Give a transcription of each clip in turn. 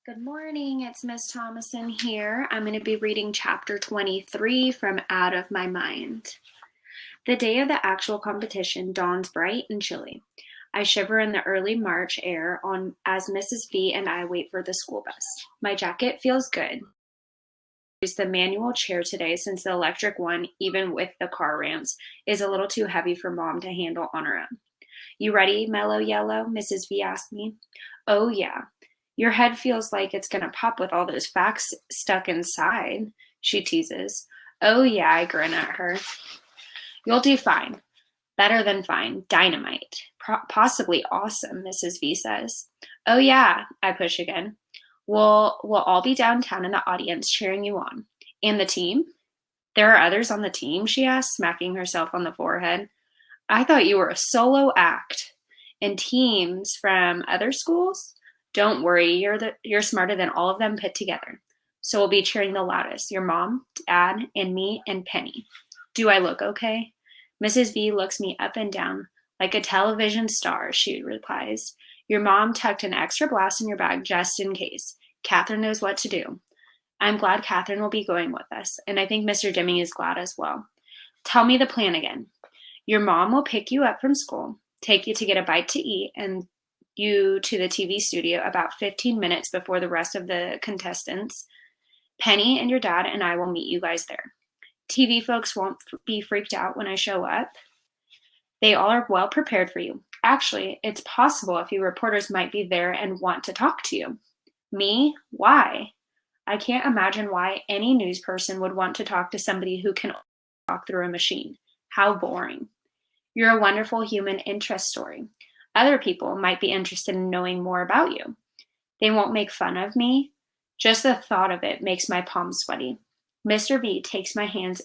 Good morning, it's Miss Thomason here. I'm going to be reading chapter 23 from Out of My Mind. The day of the actual competition dawns bright and chilly. I shiver in the early March air as Mrs. V and I wait for the school bus. My jacket feels good. I use the manual chair today since the electric one, even with the car ramps, is a little too heavy for Mom to handle on her own. You ready, Mellow Yellow? Mrs. V asked me. Oh, yeah. Your head feels like it's going to pop with all those facts stuck inside, she teases. Oh, yeah, I grin at her. You'll do fine. Better than fine. Dynamite. Possibly awesome, Mrs. V says. Oh, yeah, I push again. We'll all be downtown in the audience cheering you on. And the team? There are others on the team, she asks, smacking herself on the forehead. I thought you were a solo act. And teams from other schools? Don't worry, you're smarter than all of them put together. So we'll be cheering the loudest. Your mom, dad, and me, and Penny. Do I look okay? Mrs. V looks me up and down. Like a television star, she replies. Your mom tucked an extra blouse in your bag just in case. Catherine knows what to do. I'm glad Catherine will be going with us, and I think Mr. Deming is glad as well. Tell me the plan again. Your mom will pick you up from school, take you to get a bite to eat, and you to the TV studio about 15 minutes before the rest of the contestants. Penny and your dad and I will meet you guys there. TV folks won't be freaked out when I show up. They all are well prepared for you. Actually, it's possible a few reporters might be there and want to talk to you. Me? Why? I can't imagine why any news person would want to talk to somebody who can talk through a machine. How boring. You're a wonderful human interest story. Other people might be interested in knowing more about you. They won't make fun of me. Just the thought of it makes my palms sweaty. Mr. V takes my hands.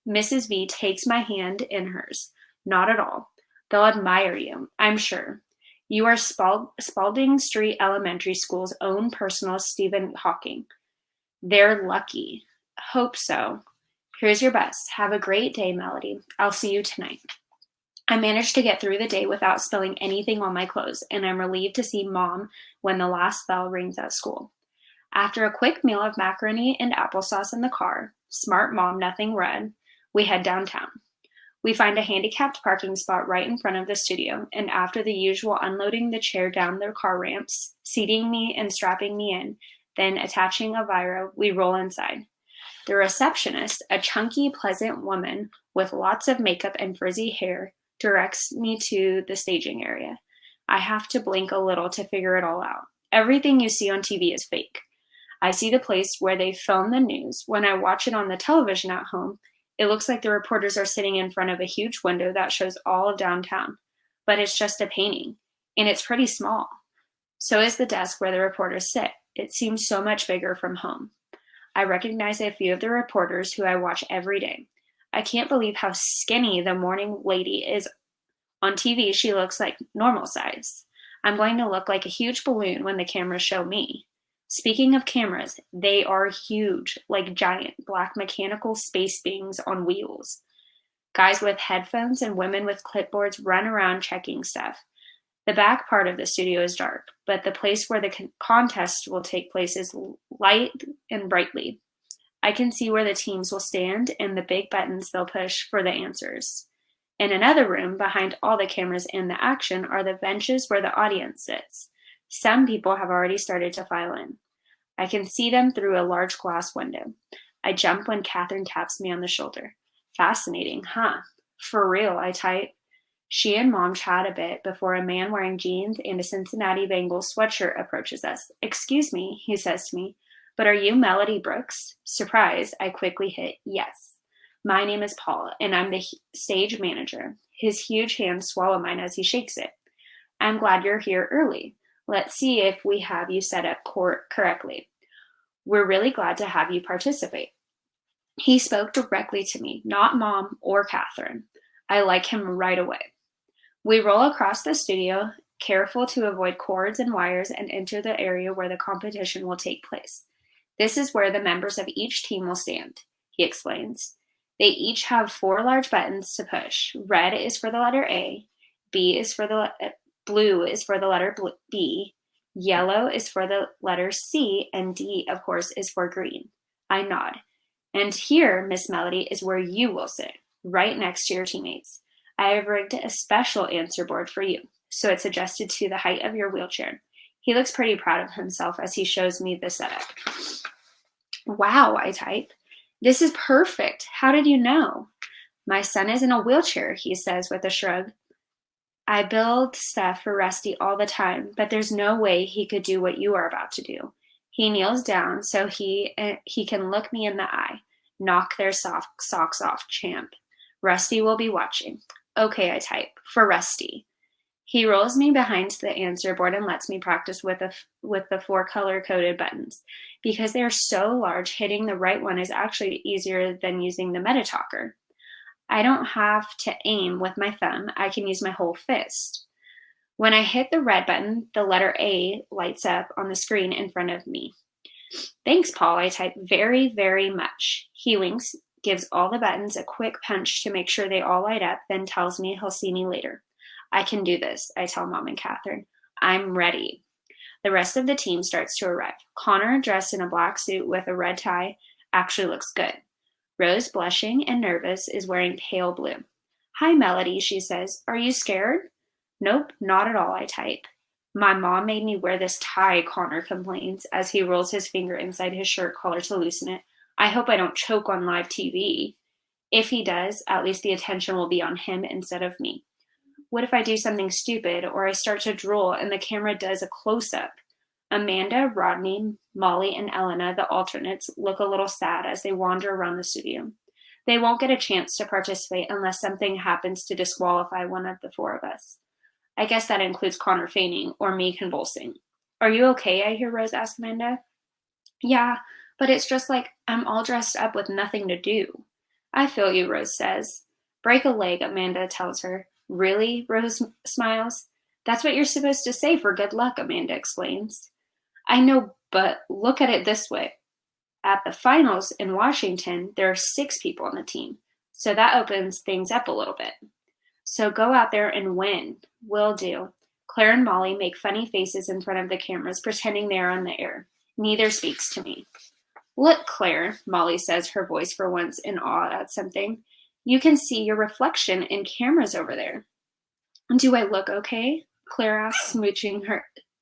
Mrs. V takes my hand in hers. Not at all. They'll admire you, I'm sure. You are Spalding Street Elementary School's own personal Stephen Hawking. They're lucky. Hope so. Here's your bus. Have a great day, Melody. I'll see you tonight. I managed to get through the day without spilling anything on my clothes, and I'm relieved to see Mom when the last bell rings at school. After a quick meal of macaroni and applesauce in the car, smart Mom nothing red, we head downtown. We find a handicapped parking spot right in front of the studio, and after the usual unloading the chair down the car ramps, seating me and strapping me in, then attaching a viro, we roll inside. The receptionist, a chunky, pleasant woman with lots of makeup and frizzy hair, directs me to the staging area. I have to blink a little to figure it all out. Everything you see on TV is fake. I see the place where they film the news. When I watch it on the television at home, it looks like the reporters are sitting in front of a huge window that shows all of downtown. But it's just a painting, and it's pretty small. So is the desk where the reporters sit. It seems so much bigger from home. I recognize a few of the reporters who I watch every day. I can't believe how skinny the morning lady is. On TV, she looks like normal size. I'm going to look like a huge balloon when the cameras show me. Speaking of cameras, they are huge, like giant black mechanical space beings on wheels. Guys with headphones and women with clipboards run around checking stuff. The back part of the studio is dark, but the place where the contest will take place is light and brightly. I can see where the teams will stand and the big buttons they'll push for the answers. In another room, behind all the cameras and the action, are the benches where the audience sits. Some people have already started to file in. I can see them through a large glass window. I jump when Catherine taps me on the shoulder. Fascinating, huh? For real, I type. She and Mom chat a bit before a man wearing jeans and a Cincinnati Bengals sweatshirt approaches us. Excuse me, he says to me. But are you Melody Brooks? Surprise, I quickly hit yes. My name is Paul, and I'm the stage manager. His huge hands swallow mine as he shakes it. I'm glad you're here early. Let's see if we have you set up correctly. We're really glad to have you participate. He spoke directly to me, not Mom or Catherine. I like him right away. We roll across the studio, careful to avoid cords and wires, and enter the area where the competition will take place. This is where the members of each team will stand, he explains. They each have 4 large buttons to push. Red is for the letter A, blue is for the letter B, Yellow is for the letter C, and D, of course, is for green. I nod. And here, Miss Melody, is where you will sit, right next to your teammates. I have rigged a special answer board for you, so it's adjusted to the height of your wheelchair. He looks pretty proud of himself as he shows me the setup. Wow, I type. This is perfect. How did you know? My son is in a wheelchair, he says with a shrug. I build stuff for Rusty all the time, but there's no way he could do what you are about to do. He kneels down so he can look me in the eye. Knock their socks off, champ. Rusty will be watching. Okay, I type. For Rusty. He rolls me behind the answer board and lets me practice with the 4 color-coded buttons. Because they are so large, hitting the right one is actually easier than using the MetaTalker. I don't have to aim with my thumb. I can use my whole fist. When I hit the red button, the letter A lights up on the screen in front of me. Thanks, Paul, I type. Very, very much. He winks, gives all the buttons a quick punch to make sure they all light up, then tells me he'll see me later. I can do this, I tell Mom and Catherine. I'm ready. The rest of the team starts to arrive. Connor, dressed in a black suit with a red tie, actually looks good. Rose, blushing and nervous, is wearing pale blue. Hi, Melody, she says. Are you scared? Nope, not at all, I type. My mom made me wear this tie, Connor complains, as he rolls his finger inside his shirt collar to loosen it. I hope I don't choke on live TV. If he does, at least the attention will be on him instead of me. What if I do something stupid, or I start to drool and the camera does a close-up? Amanda, Rodney, Molly, and Elena, the alternates, look a little sad as they wander around the studio. They won't get a chance to participate unless something happens to disqualify one of the 4 of us. I guess that includes Connor fainting or me convulsing. Are you okay? I hear Rose ask Amanda. Yeah, but it's just like I'm all dressed up with nothing to do. I feel you, Rose says. Break a leg, Amanda tells her. Really? Rose smiles. That's what you're supposed to say for good luck, Amanda explains. I know, but look at it this way. At the finals in Washington, there are 6 people on the team, so that opens things up a little bit. So go out there and win. Will do. Claire and Molly make funny faces in front of the cameras, pretending they are on the air. Neither speaks to me. Look, Claire, Molly says, her voice for once in awe at something. You can see your reflection in cameras over there. Do I look okay? Claire asks,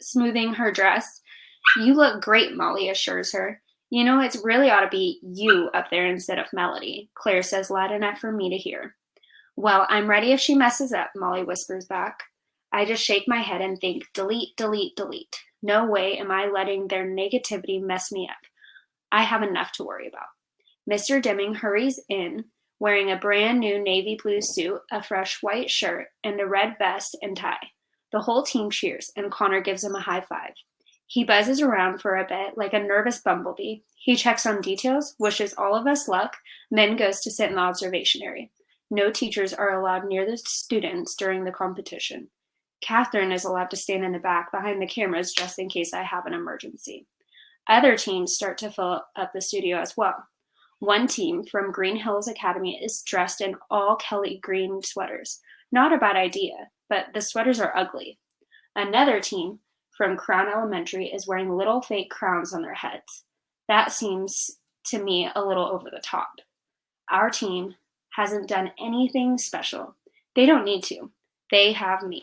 smoothing her dress. You look great, Molly assures her. You know, it's really ought to be you up there instead of Melody, Claire says loud enough for me to hear. Well, I'm ready if she messes up, Molly whispers back. I just shake my head and think, delete, delete, delete. No way am I letting their negativity mess me up. I have enough to worry about. Mr. Deming hurries in, wearing a brand new navy blue suit, a fresh white shirt, and a red vest and tie. The whole team cheers, and Connor gives him a high five. He buzzes around for a bit like a nervous bumblebee. He checks on details, wishes all of us luck, then goes to sit in the observation area. No teachers are allowed near the students during the competition. Catherine is allowed to stand in the back behind the cameras just in case I have an emergency. Other teams start to fill up the studio as well. One team from Green Hills Academy is dressed in all Kelly green sweaters. Not a bad idea, but the sweaters are ugly. Another team from Crown Elementary is wearing little fake crowns on their heads. That seems to me a little over the top. Our team hasn't done anything special. They don't need to. They have me.